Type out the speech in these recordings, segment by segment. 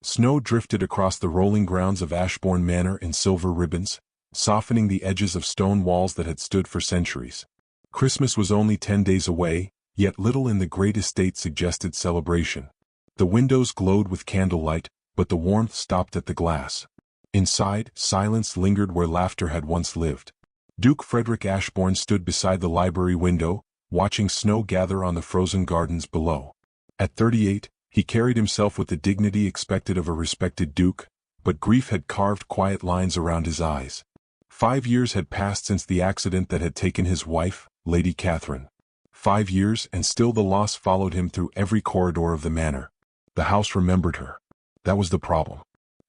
Snow drifted across the rolling grounds of Ashbourne Manor in silver ribbons, softening the edges of stone walls that had stood for centuries. Christmas was only 10 days away, yet little in the great estate suggested celebration. The windows glowed with candlelight, but the warmth stopped at the glass. Inside, silence lingered where laughter had once lived. Duke Frederick Ashbourne stood beside the library window, watching snow gather on the frozen gardens below. At 38, he carried himself with the dignity expected of a respected duke, but grief had carved quiet lines around his eyes. 5 years had passed since the accident that had taken his wife, Lady Catherine. 5 years, and still the loss followed him through every corridor of the manor. The house remembered her. That was the problem.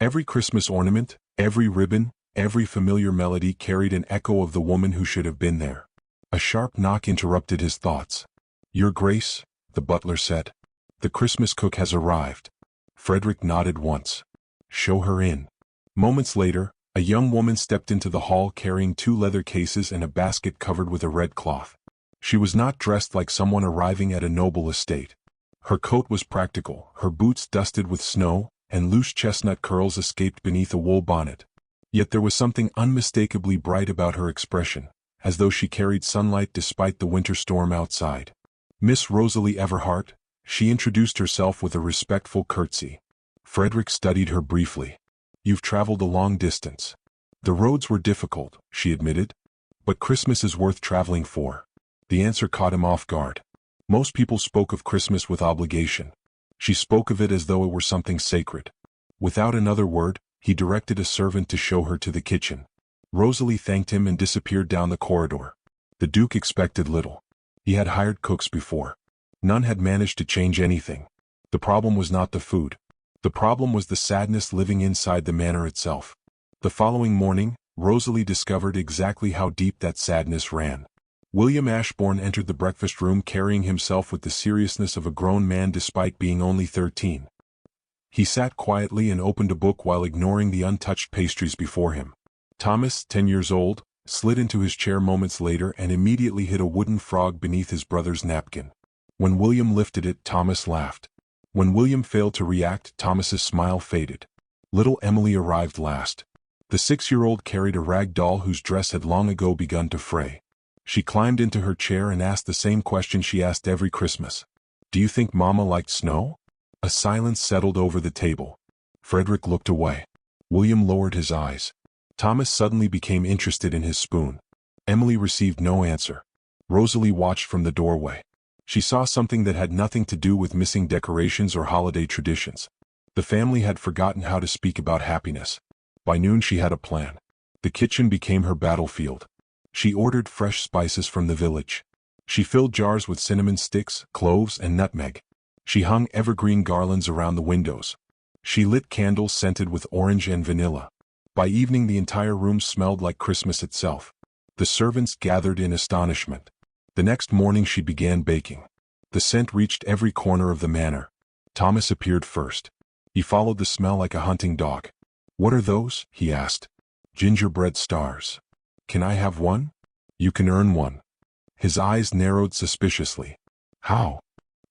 Every Christmas ornament, every ribbon, every familiar melody carried an echo of the woman who should have been there. A sharp knock interrupted his thoughts. "Your Grace," the butler said. "The Christmas cook has arrived." Frederick nodded once. "Show her in." Moments later, a young woman stepped into the hall carrying 2 leather cases and a basket covered with a red cloth. She was not dressed like someone arriving at a noble estate. Her coat was practical, her boots dusted with snow, and loose chestnut curls escaped beneath a wool bonnet. Yet there was something unmistakably bright about her expression, as though she carried sunlight despite the winter storm outside. "Miss Rosalie Everhart," she introduced herself with a respectful curtsy. Frederick studied her briefly. "You've traveled a long distance." "The roads were difficult," she admitted. "But Christmas is worth traveling for." The answer caught him off guard. Most people spoke of Christmas with obligation. She spoke of it as though it were something sacred. Without another word, he directed a servant to show her to the kitchen. Rosalie thanked him and disappeared down the corridor. The Duke expected little. He had hired cooks before. None had managed to change anything. The problem was not the food. The problem was the sadness living inside the manor itself. The following morning, Rosalie discovered exactly how deep that sadness ran. William Ashbourne entered the breakfast room carrying himself with the seriousness of a grown man despite being only 13. He sat quietly and opened a book while ignoring the untouched pastries before him. Thomas, 10 years old, slid into his chair moments later and immediately hid a wooden frog beneath his brother's napkin. When William lifted it, Thomas laughed. When William failed to react, Thomas's smile faded. Little Emily arrived last. The 6-year-old carried a rag doll whose dress had long ago begun to fray. She climbed into her chair and asked the same question she asked every Christmas. "Do you think Mama liked snow?" A silence settled over the table. Frederick looked away. William lowered his eyes. Thomas suddenly became interested in his spoon. Emily received no answer. Rosalie watched from the doorway. She saw something that had nothing to do with missing decorations or holiday traditions. The family had forgotten how to speak about happiness. By noon she had a plan. The kitchen became her battlefield. She ordered fresh spices from the village. She filled jars with cinnamon sticks, cloves, and nutmeg. She hung evergreen garlands around the windows. She lit candles scented with orange and vanilla. By evening the entire room smelled like Christmas itself. The servants gathered in astonishment. The next morning she began baking. The scent reached every corner of the manor. Thomas appeared first. He followed the smell like a hunting dog. "What are those?" he asked. "Gingerbread stars." "Can I have one?" "You can earn one." His eyes narrowed suspiciously. "How?"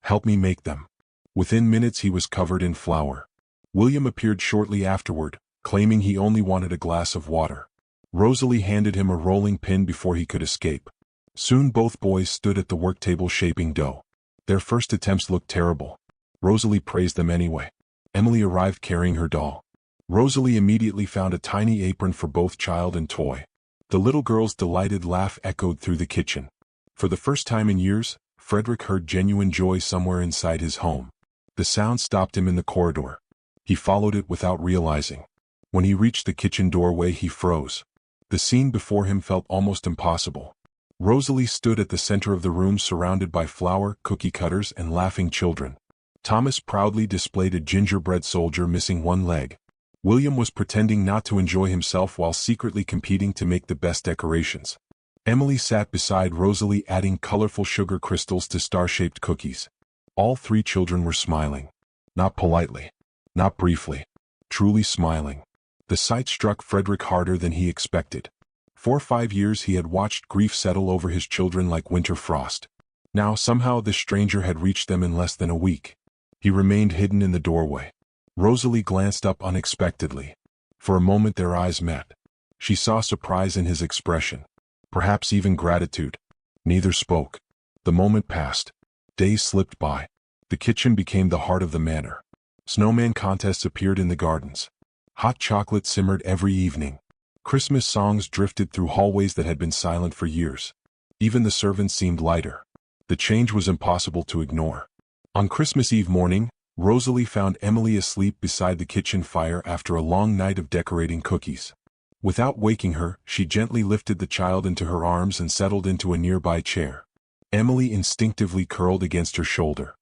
"Help me make them." Within minutes he was covered in flour. William appeared shortly afterward, claiming he only wanted a glass of water. Rosalie handed him a rolling pin before he could escape. Soon both boys stood at the worktable shaping dough. Their first attempts looked terrible. Rosalie praised them anyway. Emily arrived carrying her doll. Rosalie immediately found a tiny apron for both child and toy. The little girl's delighted laugh echoed through the kitchen. For the first time in years, Frederick heard genuine joy somewhere inside his home. The sound stopped him in the corridor. He followed it without realizing. When he reached the kitchen doorway he froze. The scene before him felt almost impossible. Rosalie stood at the center of the room surrounded by flour, cookie cutters, and laughing children. Thomas proudly displayed a gingerbread soldier missing one leg. William was pretending not to enjoy himself while secretly competing to make the best decorations. Emily sat beside Rosalie adding colorful sugar crystals to star-shaped cookies. All 3 children were smiling. Not politely. Not briefly. Truly smiling. The sight struck Frederick harder than he expected. For 5 years he had watched grief settle over his children like winter frost. Now somehow this stranger had reached them in less than a week. He remained hidden in the doorway. Rosalie glanced up unexpectedly. For a moment their eyes met. She saw surprise in his expression, perhaps even gratitude. Neither spoke. The moment passed. Days slipped by. The kitchen became the heart of the manor. Snowman contests appeared in the gardens. Hot chocolate simmered every evening. Christmas songs drifted through hallways that had been silent for years. Even the servants seemed lighter. The change was impossible to ignore. On Christmas Eve morning, Rosalie found Emily asleep beside the kitchen fire after a long night of decorating cookies. Without waking her, she gently lifted the child into her arms and settled into a nearby chair. Emily instinctively curled against her shoulder.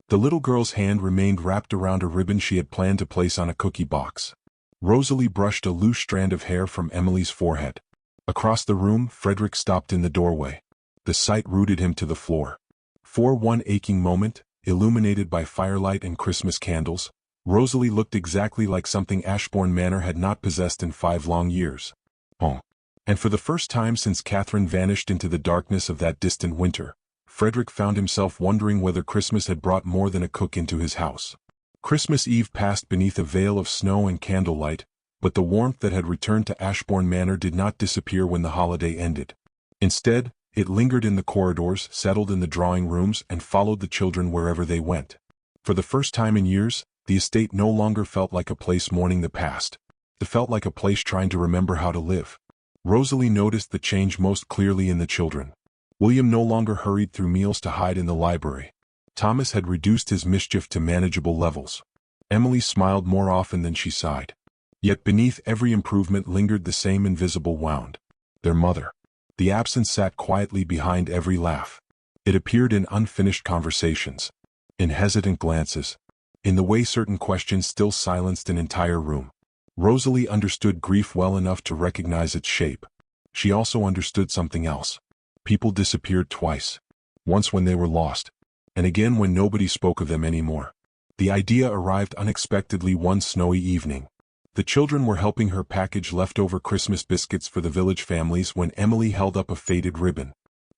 The little girl's hand remained wrapped around a ribbon she had planned to place on a cookie box. Rosalie brushed a loose strand of hair from Emily's forehead. Across the room, Frederick stopped in the doorway. The sight rooted him to the floor. For one aching moment, illuminated by firelight and Christmas candles, Rosalie looked exactly like something Ashbourne Manor had not possessed in 5 long years. Oh. And for the first time since Catherine vanished into the darkness of that distant winter, Frederick found himself wondering whether Christmas had brought more than a cook into his house. Christmas Eve passed beneath a veil of snow and candlelight, but the warmth that had returned to Ashbourne Manor did not disappear when the holiday ended. Instead, it lingered in the corridors, settled in the drawing rooms, and followed the children wherever they went. For the first time in years, the estate no longer felt like a place mourning the past. It felt like a place trying to remember how to live. Rosalie noticed the change most clearly in the children. William no longer hurried through meals to hide in the library. Thomas had reduced his mischief to manageable levels. Emily smiled more often than she sighed. Yet beneath every improvement lingered the same invisible wound. Their mother. The absence sat quietly behind every laugh. It appeared in unfinished conversations, in hesitant glances, in the way certain questions still silenced an entire room. Rosalie understood grief well enough to recognize its shape. She also understood something else. People disappeared twice. Once when they were lost, and again when nobody spoke of them anymore. The idea arrived unexpectedly one snowy evening. The children were helping her package leftover Christmas biscuits for the village families when Emily held up a faded ribbon.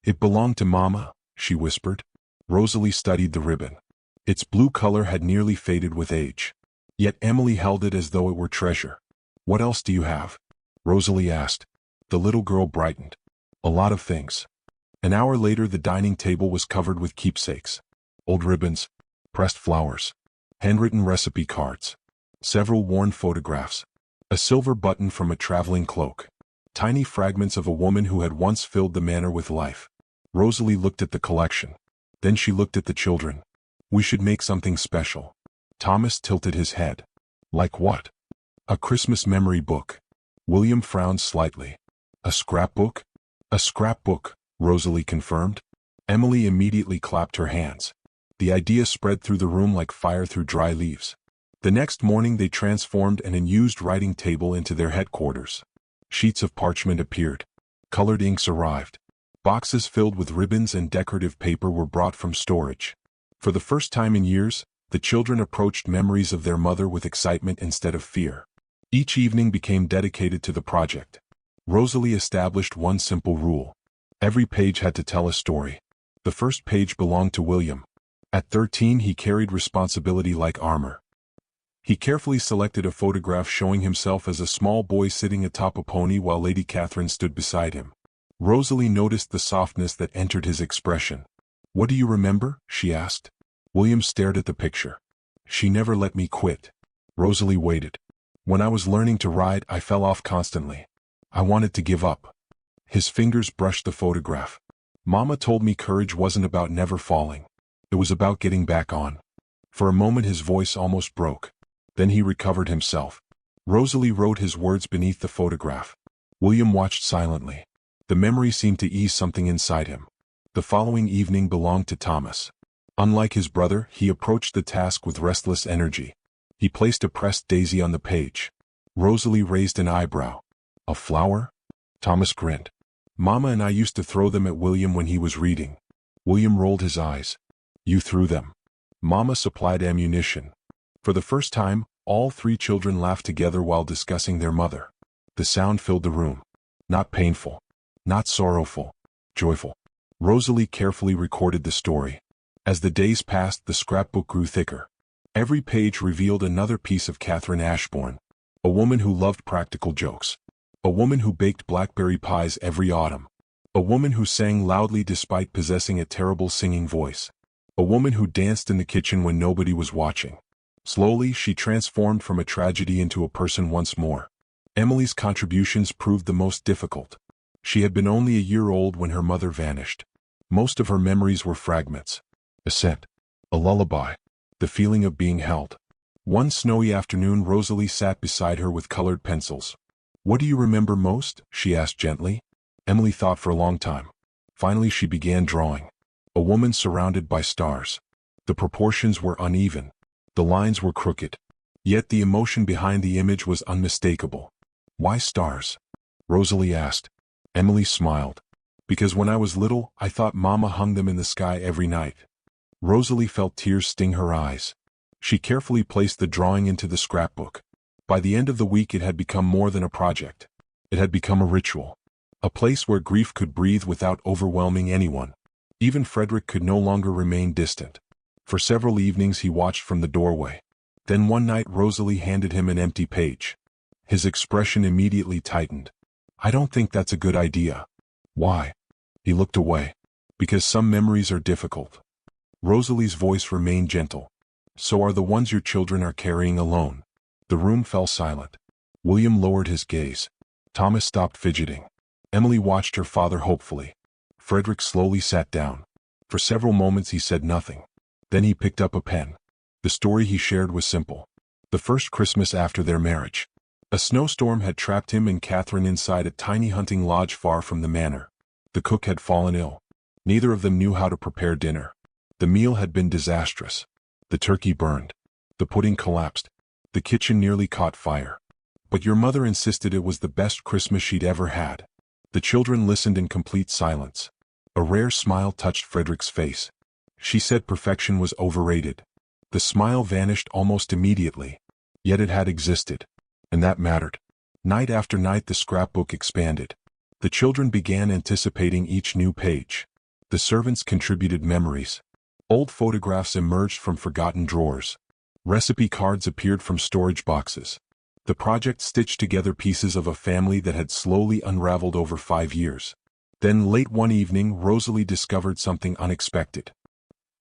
"It belonged to Mama," she whispered. Rosalie studied the ribbon. Its blue color had nearly faded with age. Yet Emily held it as though it were treasure. "What else do you have?" Rosalie asked. The little girl brightened. "A lot of things." An hour later the dining table was covered with keepsakes. Old ribbons, pressed flowers, handwritten recipe cards, several worn photographs, a silver button from a traveling cloak, tiny fragments of a woman who had once filled the manor with life. Rosalie looked at the collection. Then she looked at the children. "We should make something special." Thomas tilted his head. "Like what?" "A Christmas memory book." William frowned slightly. "A scrapbook?" "A scrapbook," Rosalie confirmed. Emily immediately clapped her hands. The idea spread through the room like fire through dry leaves. The next morning they transformed an unused writing table into their headquarters. Sheets of parchment appeared. Colored inks arrived. Boxes filled with ribbons and decorative paper were brought from storage. For the first time in years, the children approached memories of their mother with excitement instead of fear. Each evening became dedicated to the project. Rosalie established one simple rule. Every page had to tell a story. The first page belonged to William. At 13 he carried responsibility like armor. He carefully selected a photograph showing himself as a small boy sitting atop a pony while Lady Catherine stood beside him. Rosalie noticed the softness that entered his expression. "What do you remember?" she asked. William stared at the picture. "She never let me quit." Rosalie waited. "When I was learning to ride, I fell off constantly. I wanted to give up." His fingers brushed the photograph. "Mama told me courage wasn't about never falling. It was about getting back on." For a moment his voice almost broke. Then he recovered himself. Rosalie wrote his words beneath the photograph. William watched silently. The memory seemed to ease something inside him. The following evening belonged to Thomas. Unlike his brother, he approached the task with restless energy. He placed a pressed daisy on the page. Rosalie raised an eyebrow. "A flower?" Thomas grinned. "Mama and I used to throw them at William when he was reading." William rolled his eyes. "You threw them?" "Mama supplied ammunition." For the first time, all 3 children laughed together while discussing their mother. The sound filled the room. Not painful. Not sorrowful. Joyful. Rosalie carefully recorded the story. As the days passed, the scrapbook grew thicker. Every page revealed another piece of Catherine Ashbourne, a woman who loved practical jokes, a woman who baked blackberry pies every autumn, a woman who sang loudly despite possessing a terrible singing voice, a woman who danced in the kitchen when nobody was watching. Slowly, she transformed from a tragedy into a person once more. Emily's contributions proved the most difficult. She had been only a year old when her mother vanished. Most of her memories were fragments. A scent, a lullaby, the feeling of being held. One snowy afternoon, Rosalie sat beside her with colored pencils. "What do you remember most?" she asked gently. Emily thought for a long time. Finally, she began drawing. A woman surrounded by stars. The proportions were uneven. The lines were crooked. Yet the emotion behind the image was unmistakable. "Why stars?" Rosalie asked. Emily smiled. "Because when I was little, I thought Mama hung them in the sky every night." Rosalie felt tears sting her eyes. She carefully placed the drawing into the scrapbook. By the end of the week, it had become more than a project. It had become a ritual. A place where grief could breathe without overwhelming anyone. Even Frederick could no longer remain distant. For several evenings he watched from the doorway. Then one night Rosalie handed him an empty page. His expression immediately tightened. "I don't think that's a good idea." "Why?" He looked away. "Because some memories are difficult." Rosalie's voice remained gentle. "So are the ones your children are carrying alone." The room fell silent. William lowered his gaze. Thomas stopped fidgeting. Emily watched her father hopefully. Frederick slowly sat down. For several moments he said nothing. Then he picked up a pen. The story he shared was simple. The first Christmas after their marriage. A snowstorm had trapped him and Catherine inside a tiny hunting lodge far from the manor. The cook had fallen ill. Neither of them knew how to prepare dinner. The meal had been disastrous. The turkey burned. The pudding collapsed. The kitchen nearly caught fire. But your mother insisted it was the best Christmas she'd ever had. The children listened in complete silence. A rare smile touched Frederick's face. She said perfection was overrated. The smile vanished almost immediately. Yet it had existed. And that mattered. Night after night the scrapbook expanded. The children began anticipating each new page. The servants contributed memories. Old photographs emerged from forgotten drawers. Recipe cards appeared from storage boxes. The project stitched together pieces of a family that had slowly unraveled over 5 years. Then late one evening Rosalie discovered something unexpected.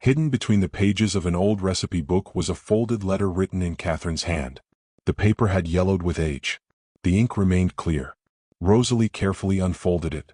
Hidden between the pages of an old recipe book was a folded letter written in Catherine's hand. The paper had yellowed with age. The ink remained clear. Rosalie carefully unfolded it.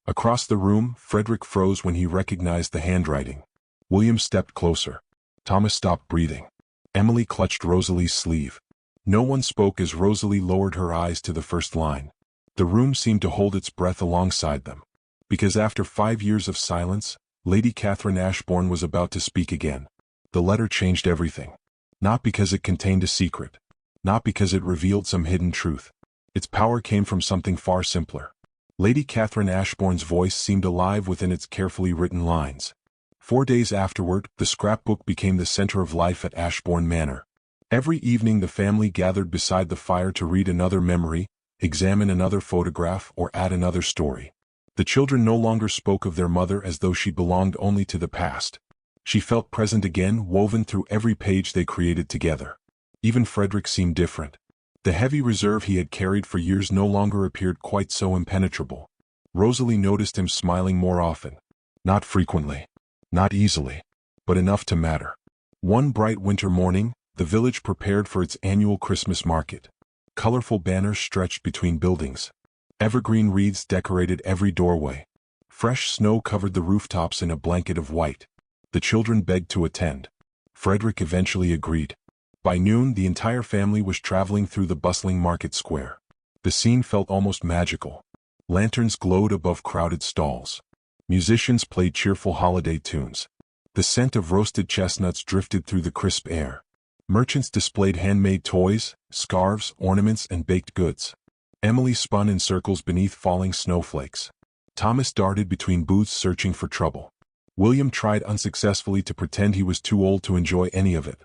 Across the room, Frederick froze when he recognized the handwriting. William stepped closer. Thomas stopped breathing. Emily clutched Rosalie's sleeve. No one spoke as Rosalie lowered her eyes to the first line. The room seemed to hold its breath alongside them. Because after 5 years of silence, Lady Catherine Ashbourne was about to speak again. The letter changed everything. Not because it contained a secret. Not because it revealed some hidden truth. Its power came from something far simpler. Lady Catherine Ashbourne's voice seemed alive within its carefully written lines. 4 days afterward, the scrapbook became the center of life at Ashbourne Manor. Every evening the family gathered beside the fire to read another memory, examine another photograph, or add another story. The children no longer spoke of their mother as though she belonged only to the past. She felt present again, woven through every page they created together. Even Frederick seemed different. The heavy reserve he had carried for years no longer appeared quite so impenetrable. Rosalie noticed him smiling more often. Not frequently. Not easily. But enough to matter. One bright winter morning, the village prepared for its annual Christmas market. Colorful banners stretched between buildings. Evergreen wreaths decorated every doorway. Fresh snow covered the rooftops in a blanket of white. The children begged to attend. Frederick eventually agreed. By noon, the entire family was traveling through the bustling market square. The scene felt almost magical. Lanterns glowed above crowded stalls. Musicians played cheerful holiday tunes. The scent of roasted chestnuts drifted through the crisp air. Merchants displayed handmade toys, scarves, ornaments, and baked goods. Emily spun in circles beneath falling snowflakes. Thomas darted between booths searching for trouble. William tried unsuccessfully to pretend he was too old to enjoy any of it.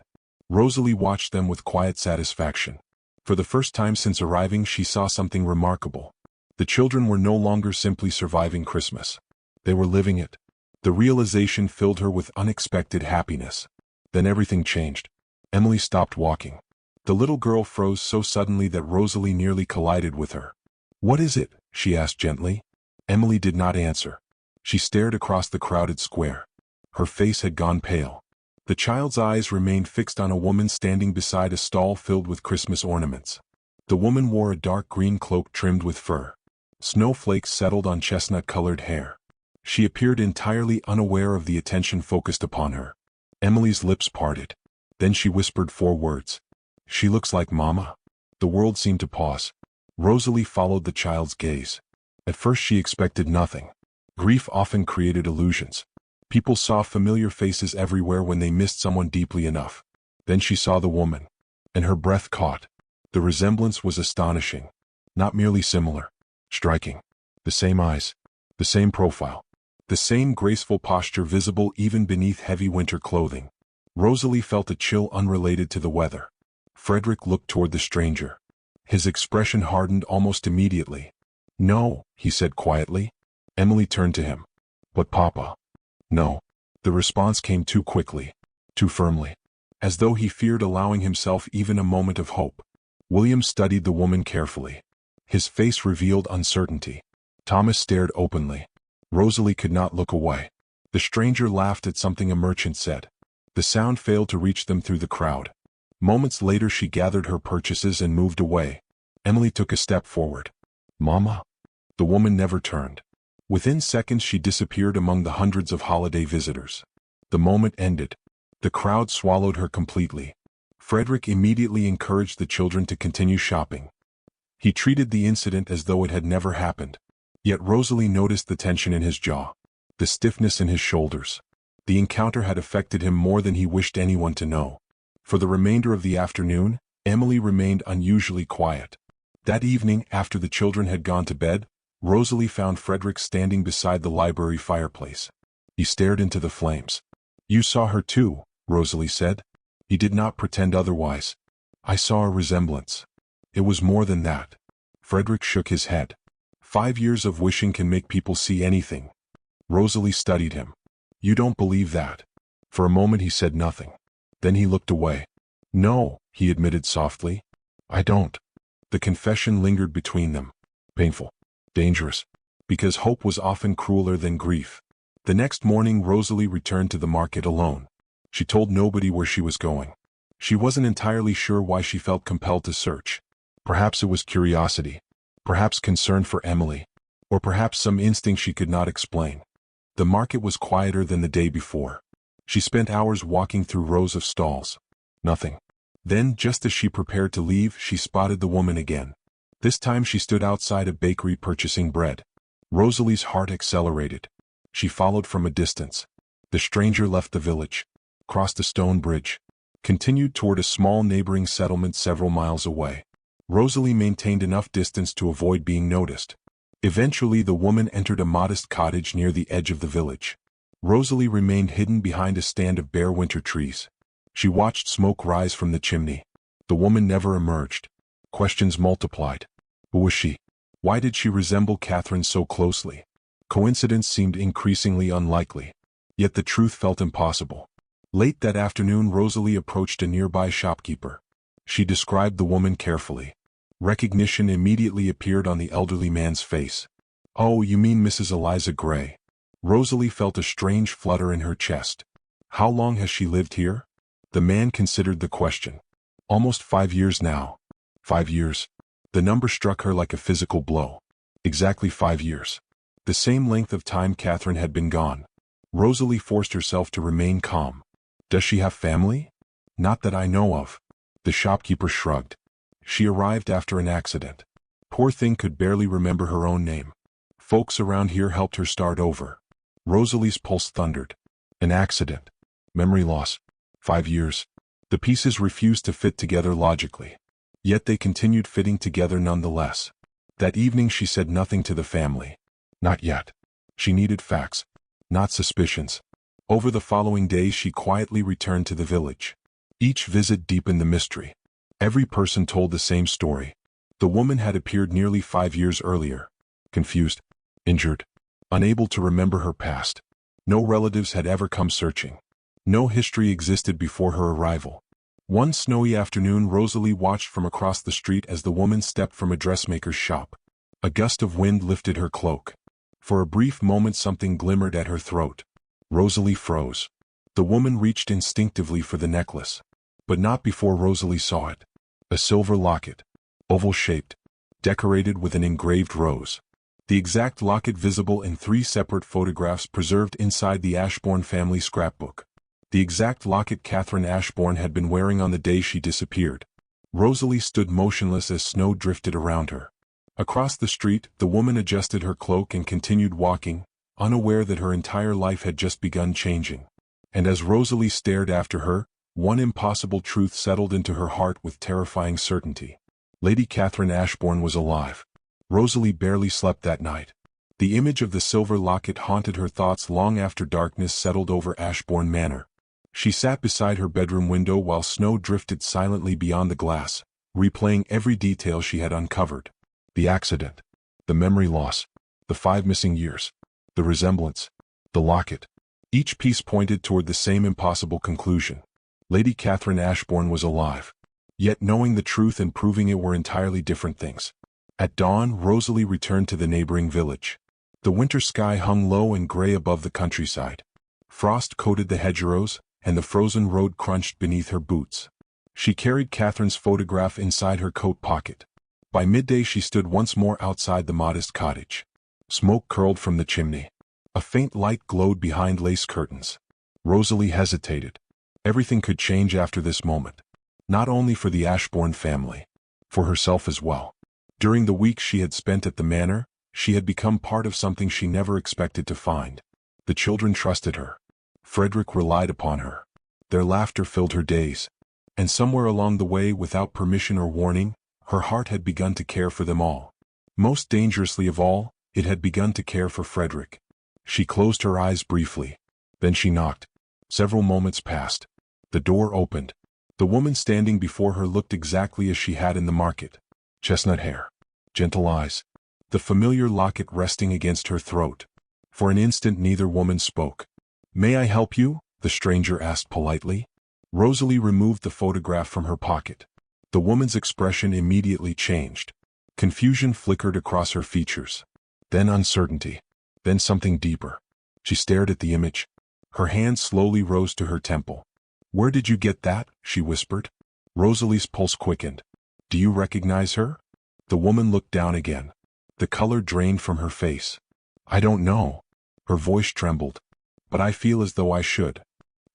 Rosalie watched them with quiet satisfaction. For the first time since arriving, she saw something remarkable. The children were no longer simply surviving Christmas. They were living it. The realization filled her with unexpected happiness. Then everything changed. Emily stopped walking. The little girl froze so suddenly that Rosalie nearly collided with her. "What is it?" she asked gently. Emily did not answer. She stared across the crowded square. Her face had gone pale. The child's eyes remained fixed on a woman standing beside a stall filled with Christmas ornaments. The woman wore a dark green cloak trimmed with fur. Snowflakes settled on chestnut-colored hair. She appeared entirely unaware of the attention focused upon her. Emily's lips parted. Then she whispered 4 words. "She looks like Mama." The world seemed to pause. Rosalie followed the child's gaze. At first she expected nothing. Grief often created illusions. People saw familiar faces everywhere when they missed someone deeply enough. Then she saw the woman, and her breath caught. The resemblance was astonishing. Not merely similar. Striking. The same eyes. The same profile. The same graceful posture visible even beneath heavy winter clothing. Rosalie felt a chill unrelated to the weather. Frederick looked toward the stranger. His expression hardened almost immediately. "No," he said quietly. Emily turned to him. "But Papa." "No." The response came too quickly, too firmly, as though he feared allowing himself even a moment of hope. William studied the woman carefully. His face revealed uncertainty. Thomas stared openly. Rosalie could not look away. The stranger laughed at something a merchant said. The sound failed to reach them through the crowd. Moments later she gathered her purchases and moved away. Emily took a step forward. "Mama?" The woman never turned. Within seconds she disappeared among the hundreds of holiday visitors. The moment ended. The crowd swallowed her completely. Frederick immediately encouraged the children to continue shopping. He treated the incident as though it had never happened. Yet Rosalie noticed the tension in his jaw, the stiffness in his shoulders. The encounter had affected him more than he wished anyone to know. For the remainder of the afternoon, Emily remained unusually quiet. That evening, after the children had gone to bed, Rosalie found Frederick standing beside the library fireplace. He stared into the flames. "You saw her too," Rosalie said. He did not pretend otherwise. "I saw a resemblance." "It was more than that." Frederick shook his head. 5 years of wishing can make people see anything. Rosalie studied him. "You don't believe that." For a moment he said nothing. Then he looked away. "No," he admitted softly. "I don't." The confession lingered between them. Painful. Dangerous. Because hope was often crueler than grief. The next morning Rosalie returned to the market alone. She told nobody where she was going. She wasn't entirely sure why she felt compelled to search. Perhaps it was curiosity. Perhaps concern for Emily. Or perhaps some instinct she could not explain. The market was quieter than the day before. She spent hours walking through rows of stalls. Nothing. Then, just as she prepared to leave, she spotted the woman again. This time she stood outside a bakery purchasing bread. Rosalie's heart accelerated. She followed from a distance. The stranger left the village, crossed a stone bridge, continued toward a small neighboring settlement several miles away. Rosalie maintained enough distance to avoid being noticed. Eventually the woman entered a modest cottage near the edge of the village. Rosalie remained hidden behind a stand of bare winter trees. She watched smoke rise from the chimney. The woman never emerged. Questions multiplied. Who was she? Why did she resemble Catherine so closely? Coincidence seemed increasingly unlikely. Yet the truth felt impossible. Late that afternoon Rosalie approached a nearby shopkeeper. She described the woman carefully. Recognition immediately appeared on the elderly man's face. "Oh, you mean Mrs. Eliza Gray." Rosalie felt a strange flutter in her chest. "How long has she lived here?" The man considered the question. "Almost 5 years now." 5 years. The number struck her like a physical blow. Exactly 5 years. The same length of time Catherine had been gone. Rosalie forced herself to remain calm. "Does she have family?" "Not that I know of." The shopkeeper shrugged. "She arrived after an accident. Poor thing could barely remember her own name. Folks around here helped her start over." Rosalie's pulse thundered. An accident. Memory loss. 5 years. The pieces refused to fit together logically. Yet they continued fitting together nonetheless. That evening she said nothing to the family. Not yet. She needed facts, not suspicions. Over the following days she quietly returned to the village. Each visit deepened the mystery. Every person told the same story. The woman had appeared nearly 5 years earlier. Confused, injured, unable to remember her past. No relatives had ever come searching. No history existed before her arrival. One snowy afternoon, Rosalie watched from across the street as the woman stepped from a dressmaker's shop. A gust of wind lifted her cloak. For a brief moment something glimmered at her throat. Rosalie froze. The woman reached instinctively for the necklace. But not before Rosalie saw it. A silver locket, oval-shaped, decorated with an engraved rose. The exact locket visible in 3 separate photographs preserved inside the Ashbourne family scrapbook. The exact locket Catherine Ashbourne had been wearing on the day she disappeared. Rosalie stood motionless as snow drifted around her. Across the street, the woman adjusted her cloak and continued walking, unaware that her entire life had just begun changing. And as Rosalie stared after her, one impossible truth settled into her heart with terrifying certainty. Lady Catherine Ashbourne was alive. Rosalie barely slept that night. The image of the silver locket haunted her thoughts long after darkness settled over Ashbourne Manor. She sat beside her bedroom window while snow drifted silently beyond the glass, replaying every detail she had uncovered. The accident, the memory loss, the 5 missing years, the resemblance, the locket. Each piece pointed toward the same impossible conclusion. Lady Catherine Ashbourne was alive. Yet knowing the truth and proving it were entirely different things. At dawn, Rosalie returned to the neighboring village. The winter sky hung low and gray above the countryside. Frost coated the hedgerows, and the frozen road crunched beneath her boots. She carried Catherine's photograph inside her coat pocket. By midday she stood once more outside the modest cottage. Smoke curled from the chimney. A faint light glowed behind lace curtains. Rosalie hesitated. Everything could change after this moment. Not only for the Ashbourne family. For herself as well. During the weeks she had spent at the manor, she had become part of something she never expected to find. The children trusted her. Frederick relied upon her. Their laughter filled her days. And somewhere along the way, without permission or warning, her heart had begun to care for them all. Most dangerously of all, it had begun to care for Frederick. She closed her eyes briefly. Then she knocked. Several moments passed. The door opened. The woman standing before her looked exactly as she had in the market. Chestnut hair. Gentle eyes. The familiar locket resting against her throat. For an instant neither woman spoke. "May I help you?" the stranger asked politely. Rosalie removed the photograph from her pocket. The woman's expression immediately changed. Confusion flickered across her features. Then uncertainty. Then something deeper. She stared at the image. Her hand slowly rose to her temple. "Where did you get that?" she whispered. Rosalie's pulse quickened. "Do you recognize her?" The woman looked down again. The color drained from her face. "I don't know." Her voice trembled. "But I feel as though I should."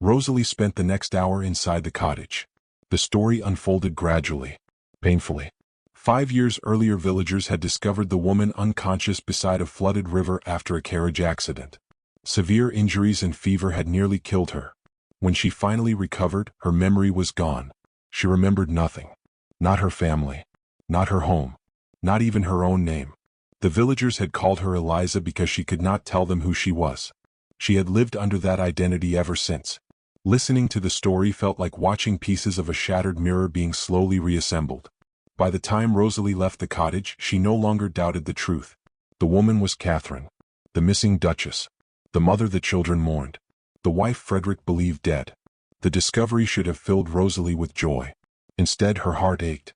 Rosalie spent the next hour inside the cottage. The story unfolded gradually, painfully. 5 years earlier, villagers had discovered the woman unconscious beside a flooded river after a carriage accident. Severe injuries and fever had nearly killed her. When she finally recovered, her memory was gone. She remembered nothing. Not her family. Not her home. Not even her own name. The villagers had called her Eliza because she could not tell them who she was. She had lived under that identity ever since. Listening to the story felt like watching pieces of a shattered mirror being slowly reassembled. By the time Rosalie left the cottage, she no longer doubted the truth. The woman was Catherine. The missing Duchess. The mother the children mourned. The wife Frederick believed dead. The discovery should have filled Rosalie with joy. Instead, her heart ached.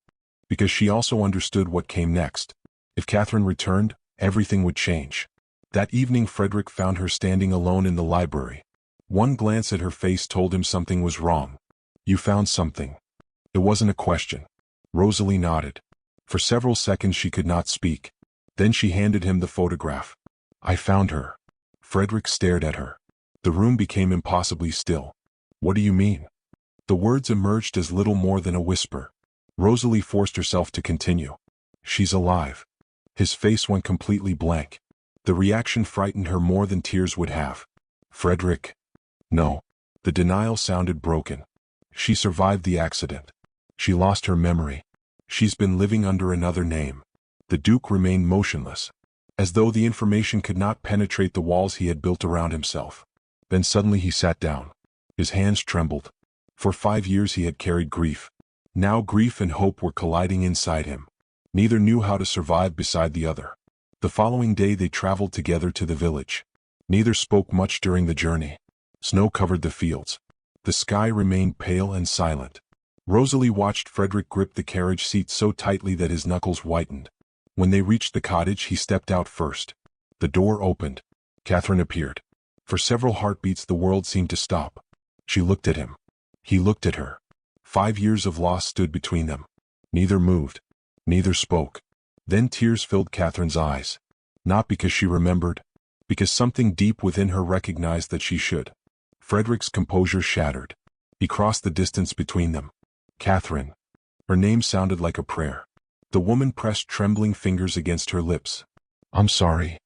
Because she also understood what came next. If Catherine returned, everything would change. That evening Frederick found her standing alone in the library. One glance at her face told him something was wrong. "You found something." It wasn't a question. Rosalie nodded. For several seconds she could not speak. Then she handed him the photograph. "I found her." Frederick stared at her. The room became impossibly still. "What do you mean?" The words emerged as little more than a whisper. Rosalie forced herself to continue. "She's alive." His face went completely blank. The reaction frightened her more than tears would have. "Frederick." "No." The denial sounded broken. "She survived the accident. She lost her memory. She's been living under another name." The Duke remained motionless, as though the information could not penetrate the walls he had built around himself. Then suddenly he sat down. His hands trembled. For 5 years he had carried grief. Now grief and hope were colliding inside him. Neither knew how to survive beside the other. The following day they traveled together to the village. Neither spoke much during the journey. Snow covered the fields. The sky remained pale and silent. Rosalie watched Frederick grip the carriage seat so tightly that his knuckles whitened. When they reached the cottage, he stepped out first. The door opened. Catherine appeared. For several heartbeats the world seemed to stop. She looked at him. He looked at her. 5 years of loss stood between them. Neither moved. Neither spoke. Then tears filled Catherine's eyes. Not because she remembered, because something deep within her recognized that she should. Frederick's composure shattered. He crossed the distance between them. Catherine. Her name sounded like a prayer. The woman pressed trembling fingers against her lips. I'm sorry.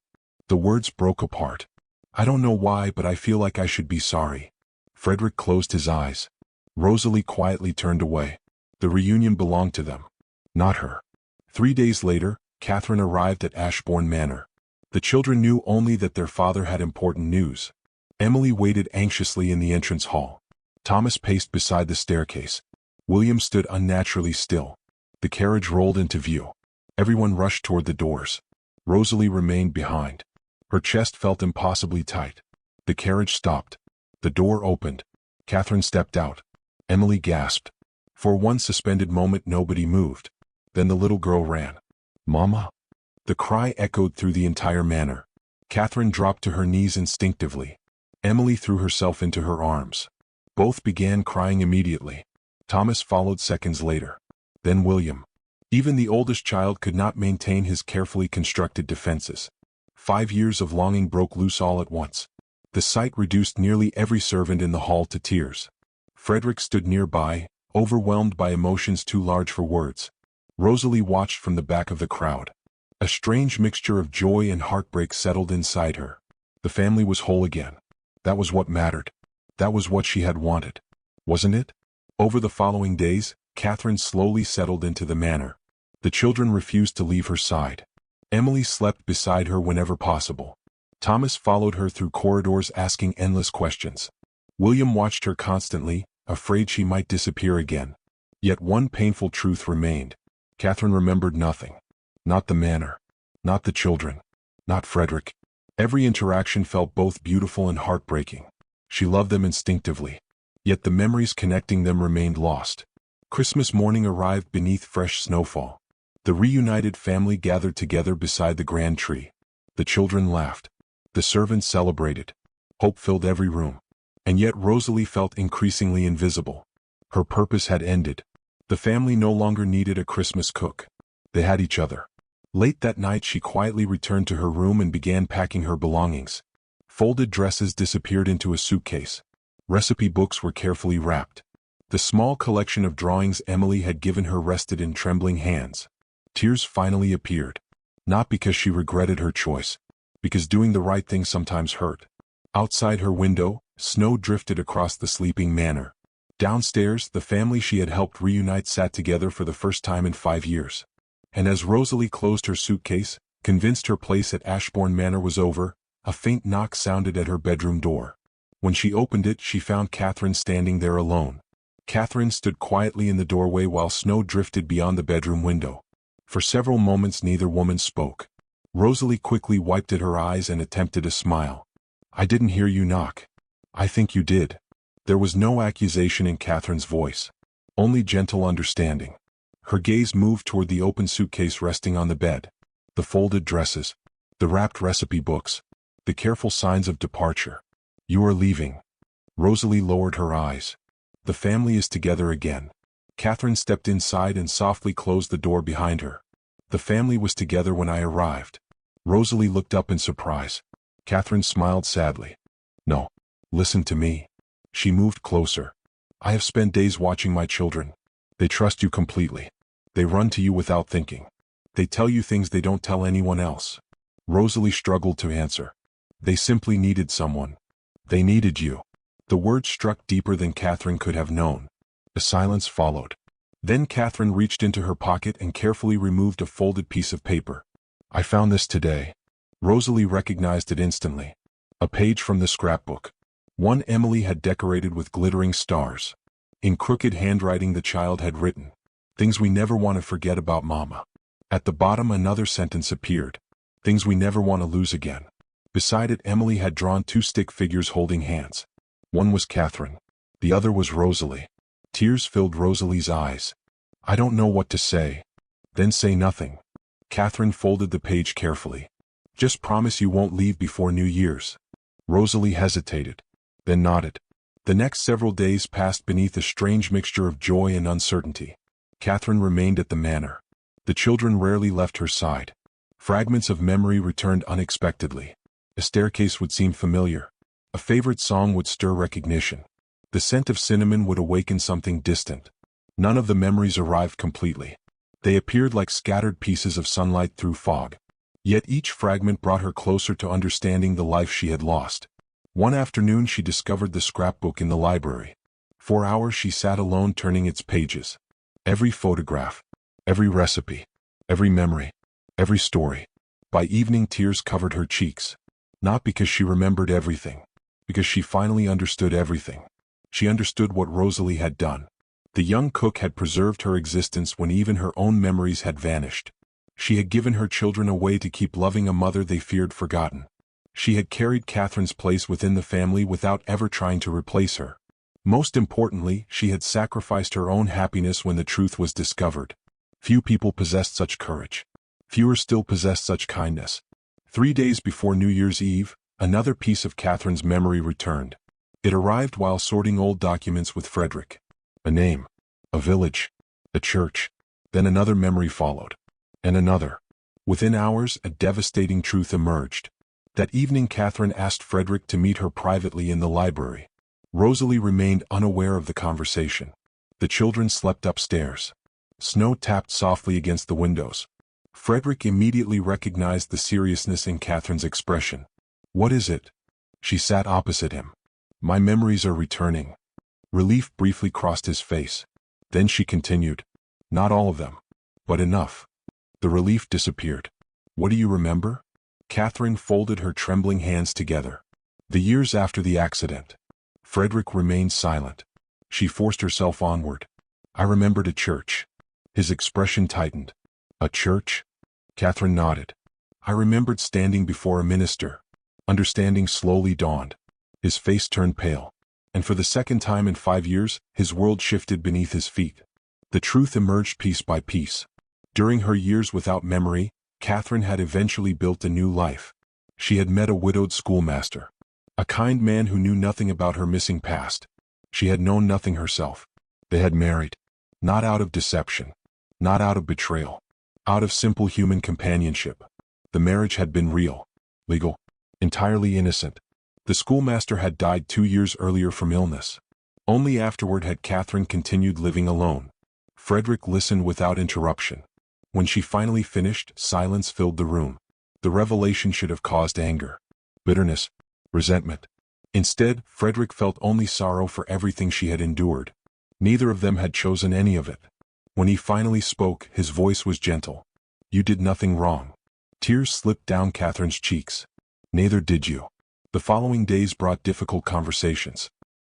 The words broke apart. I don't know why, but I feel like I should be sorry. Frederick closed his eyes. Rosalie quietly turned away. The reunion belonged to them, not her. 3 days later, Catherine arrived at Ashbourne Manor. The children knew only that their father had important news. Emily waited anxiously in the entrance hall. Thomas paced beside the staircase. William stood unnaturally still. The carriage rolled into view. Everyone rushed toward the doors. Rosalie remained behind. Her chest felt impossibly tight. The carriage stopped. The door opened. Catherine stepped out. Emily gasped. For one suspended moment nobody moved. Then the little girl ran. Mama? The cry echoed through the entire manor. Catherine dropped to her knees instinctively. Emily threw herself into her arms. Both began crying immediately. Thomas followed seconds later. Then William. Even the oldest child could not maintain his carefully constructed defenses. 5 years of longing broke loose all at once. The sight reduced nearly every servant in the hall to tears. Frederick stood nearby, overwhelmed by emotions too large for words. Rosalie watched from the back of the crowd. A strange mixture of joy and heartbreak settled inside her. The family was whole again. That was what mattered. That was what she had wanted. Wasn't it? Over the following days, Catherine slowly settled into the manor. The children refused to leave her side. Emily slept beside her whenever possible. Thomas followed her through corridors asking endless questions. William watched her constantly, afraid she might disappear again. Yet one painful truth remained. Catherine remembered nothing. Not the manor. Not the children. Not Frederick. Every interaction felt both beautiful and heartbreaking. She loved them instinctively. Yet the memories connecting them remained lost. Christmas morning arrived beneath fresh snowfall. The reunited family gathered together beside the grand tree. The children laughed. The servants celebrated. Hope filled every room. And yet Rosalie felt increasingly invisible. Her purpose had ended. The family no longer needed a Christmas cook. They had each other. Late that night she quietly returned to her room and began packing her belongings. Folded dresses disappeared into a suitcase. Recipe books were carefully wrapped. The small collection of drawings Emily had given her rested in trembling hands. Tears finally appeared. Not because she regretted her choice. Because doing the right thing sometimes hurt. Outside her window, snow drifted across the sleeping manor. Downstairs, the family she had helped reunite sat together for the first time in 5 years. And as Rosalie closed her suitcase, convinced her place at Ashbourne Manor was over, a faint knock sounded at her bedroom door. When she opened it, she found Catherine standing there alone. Catherine stood quietly in the doorway while snow drifted beyond the bedroom window. For several moments neither woman spoke. Rosalie quickly wiped at her eyes and attempted a smile. I didn't hear you knock. I think you did. There was no accusation in Catherine's voice. Only gentle understanding. Her gaze moved toward the open suitcase resting on the bed. The folded dresses. The wrapped recipe books. The careful signs of departure. You are leaving. Rosalie lowered her eyes. The family is together again. Catherine stepped inside and softly closed the door behind her. The family was together when I arrived. Rosalie looked up in surprise. Catherine smiled sadly. No. Listen to me. She moved closer. I have spent days watching my children. They trust you completely. They run to you without thinking. They tell you things they don't tell anyone else. Rosalie struggled to answer. They simply needed someone. They needed you. The words struck deeper than Catherine could have known. A silence followed. Then Catherine reached into her pocket and carefully removed a folded piece of paper. I found this today. Rosalie recognized it instantly. A page from the scrapbook. One Emily had decorated with glittering stars. In crooked handwriting the child had written, "Things we never want to forget about Mama." At the bottom another sentence appeared. "Things we never want to lose again." Beside it Emily had drawn 2 stick figures holding hands. One was Catherine. The other was Rosalie. Tears filled Rosalie's eyes. I don't know what to say. Then say nothing. Catherine folded the page carefully. Just promise you won't leave before New Year's. Rosalie hesitated, then nodded. The next several days passed beneath a strange mixture of joy and uncertainty. Catherine remained at the manor. The children rarely left her side. Fragments of memory returned unexpectedly. A staircase would seem familiar. A favorite song would stir recognition. The scent of cinnamon would awaken something distant. None of the memories arrived completely. They appeared like scattered pieces of sunlight through fog. Yet each fragment brought her closer to understanding the life she had lost. One afternoon she discovered the scrapbook in the library. For hours she sat alone turning its pages. Every photograph, every recipe, every memory, every story. By evening tears covered her cheeks. Not because she remembered everything, because she finally understood everything. She understood what Rosalie had done. The young cook had preserved her existence when even her own memories had vanished. She had given her children a way to keep loving a mother they feared forgotten. She had carried Catherine's place within the family without ever trying to replace her. Most importantly, she had sacrificed her own happiness when the truth was discovered. Few people possessed such courage. Fewer still possessed such kindness. 3 days before New Year's Eve, another piece of Catherine's memory returned. It arrived while sorting old documents with Frederick. A name, a village, a church. Then another memory followed. And another. Within hours, a devastating truth emerged. That evening Catherine asked Frederick to meet her privately in the library. Rosalie remained unaware of the conversation. The children slept upstairs. Snow tapped softly against the windows. Frederick immediately recognized the seriousness in Catherine's expression. What is it? She sat opposite him. My memories are returning. Relief briefly crossed his face. Then she continued. Not all of them, but enough. The relief disappeared. What do you remember? Catherine folded her trembling hands together. The years after the accident. Frederick remained silent. She forced herself onward. I remembered a church. His expression tightened. A church? Catherine nodded. I remembered standing before a minister. Understanding slowly dawned. His face turned pale. And for the second time in 5 years, his world shifted beneath his feet. The truth emerged piece by piece. During her years without memory, Catherine had eventually built a new life. She had met a widowed schoolmaster. A kind man who knew nothing about her missing past. She had known nothing herself. They had married. Not out of deception. Not out of betrayal. Out of simple human companionship. The marriage had been real. Legal. Entirely innocent. The schoolmaster had died 2 years earlier from illness. Only afterward had Catherine continued living alone. Frederick listened without interruption. When she finally finished, silence filled the room. The revelation should have caused anger, bitterness, resentment. Instead, Frederick felt only sorrow for everything she had endured. Neither of them had chosen any of it. When he finally spoke, his voice was gentle. You did nothing wrong. Tears slipped down Catherine's cheeks. Neither did you. The following days brought difficult conversations.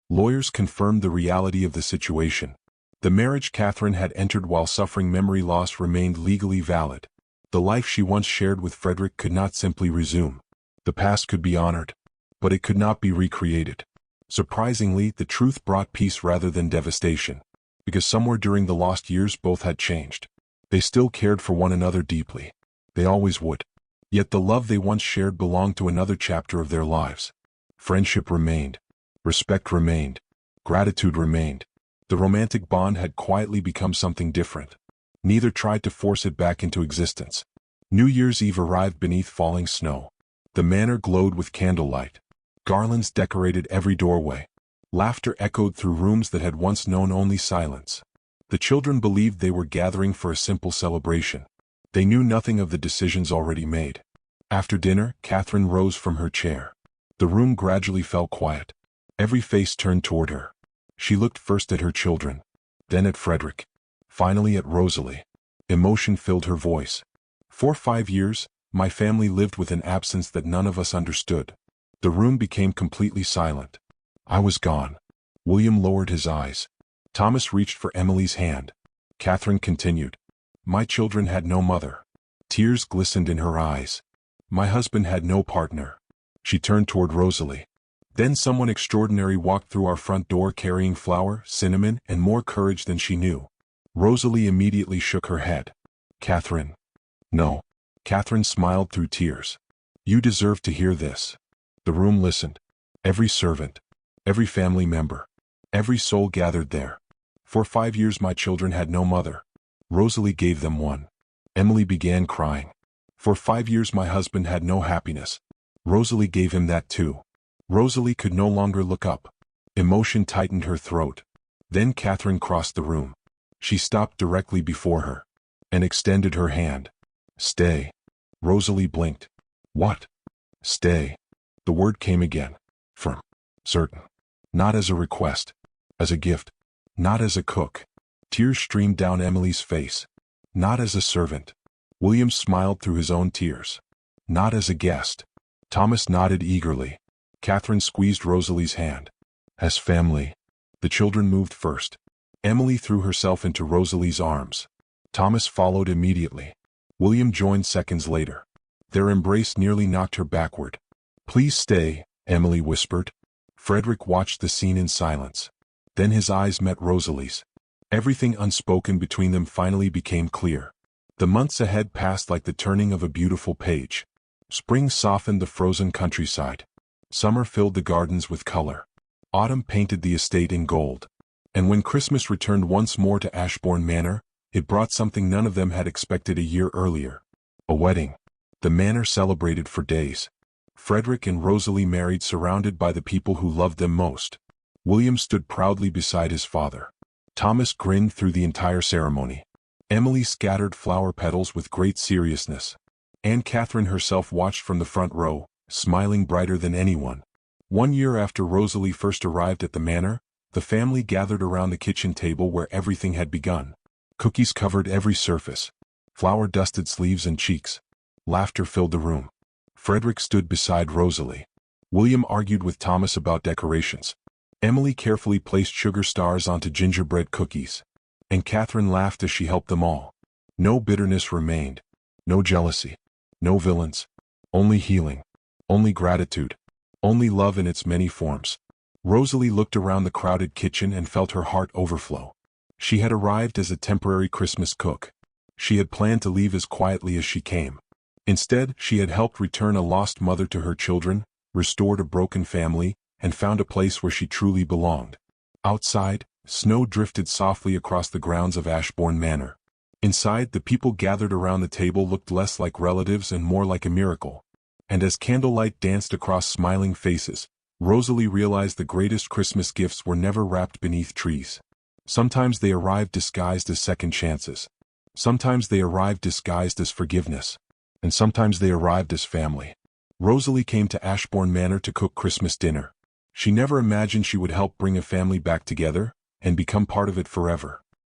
Lawyers confirmed the reality of the situation. The marriage Catherine had entered while suffering memory loss remained legally valid. The life she once shared with Frederick could not simply resume. The past could be honored, but it could not be recreated. Surprisingly, the truth brought peace rather than devastation, because somewhere during the lost years both had changed. They still cared for one another deeply. They always would. Yet the love they once shared belonged to another chapter of their lives. Friendship remained. Respect remained. Gratitude remained. The romantic bond had quietly become something different. Neither tried to force it back into existence. New Year's Eve arrived beneath falling snow. The manor glowed with candlelight. Garlands decorated every doorway. Laughter echoed through rooms that had once known only silence. The children believed they were gathering for a simple celebration. They knew nothing of the decisions already made. After dinner, Catherine rose from her chair. The room gradually fell quiet. Every face turned toward her. She looked first at her children, then at Frederick, finally at Rosalie. Emotion filled her voice. For 5 years, my family lived with an absence that none of us understood. The room became completely silent. I was gone. William lowered his eyes. Thomas reached for Emily's hand. Catherine continued. My children had no mother. Tears glistened in her eyes. My husband had no partner. She turned toward Rosalie. Then someone extraordinary walked through our front door carrying flour, cinnamon, and more courage than she knew. Rosalie immediately shook her head. Catherine. No. Catherine smiled through tears. You deserve to hear this. The room listened. Every servant. Every family member. Every soul gathered there. For 5 years my children had no mother. Rosalie gave them one. Emily began crying. For 5 years my husband had no happiness. Rosalie gave him that too. Rosalie could no longer look up. Emotion tightened her throat. Then Catherine crossed the room. She stopped directly before her and extended her hand. Stay. Rosalie blinked. What? Stay. The word came again. Firm. Certain. Not as a request. As a gift. Not as a cook. Tears streamed down Emily's face. Not as a servant. William smiled through his own tears. Not as a guest. Thomas nodded eagerly. Catherine squeezed Rosalie's hand. As family. The children moved first. Emily threw herself into Rosalie's arms. Thomas followed immediately. William joined seconds later. Their embrace nearly knocked her backward. Please stay, Emily whispered. Frederick watched the scene in silence. Then his eyes met Rosalie's. Everything unspoken between them finally became clear. The months ahead passed like the turning of a beautiful page. Spring softened the frozen countryside. Summer filled the gardens with color. Autumn painted the estate in gold. And when Christmas returned once more to Ashbourne Manor, it brought something none of them had expected a year earlier. A wedding. The manor celebrated for days. Frederick and Rosalie married surrounded by the people who loved them most. William stood proudly beside his father. Thomas grinned through the entire ceremony. Emily scattered flower petals with great seriousness. Aunt Catherine herself watched from the front row, smiling brighter than anyone. 1 year after Rosalie first arrived at the manor, the family gathered around the kitchen table where everything had begun. Cookies covered every surface. Flour dusted sleeves and cheeks. Laughter filled the room. Frederick stood beside Rosalie. William argued with Thomas about decorations. Emily carefully placed sugar stars onto gingerbread cookies. And Catherine laughed as she helped them all. No bitterness remained. No jealousy. No villains. Only healing. Only gratitude. Only love in its many forms. Rosalie looked around the crowded kitchen and felt her heart overflow. She had arrived as a temporary Christmas cook. She had planned to leave as quietly as she came. Instead, she had helped return a lost mother to her children, restored a broken family, and found a place where she truly belonged. Outside, snow drifted softly across the grounds of Ashbourne Manor. Inside, the people gathered around the table looked less like relatives and more like a miracle. And as candlelight danced across smiling faces, Rosalie realized the greatest Christmas gifts were never wrapped beneath trees. Sometimes they arrived disguised as second chances. Sometimes they arrived disguised as forgiveness. And sometimes they arrived as family. Rosalie came to Ashbourne Manor to cook Christmas dinner. She never imagined she would help bring a family back together and become part of it forever.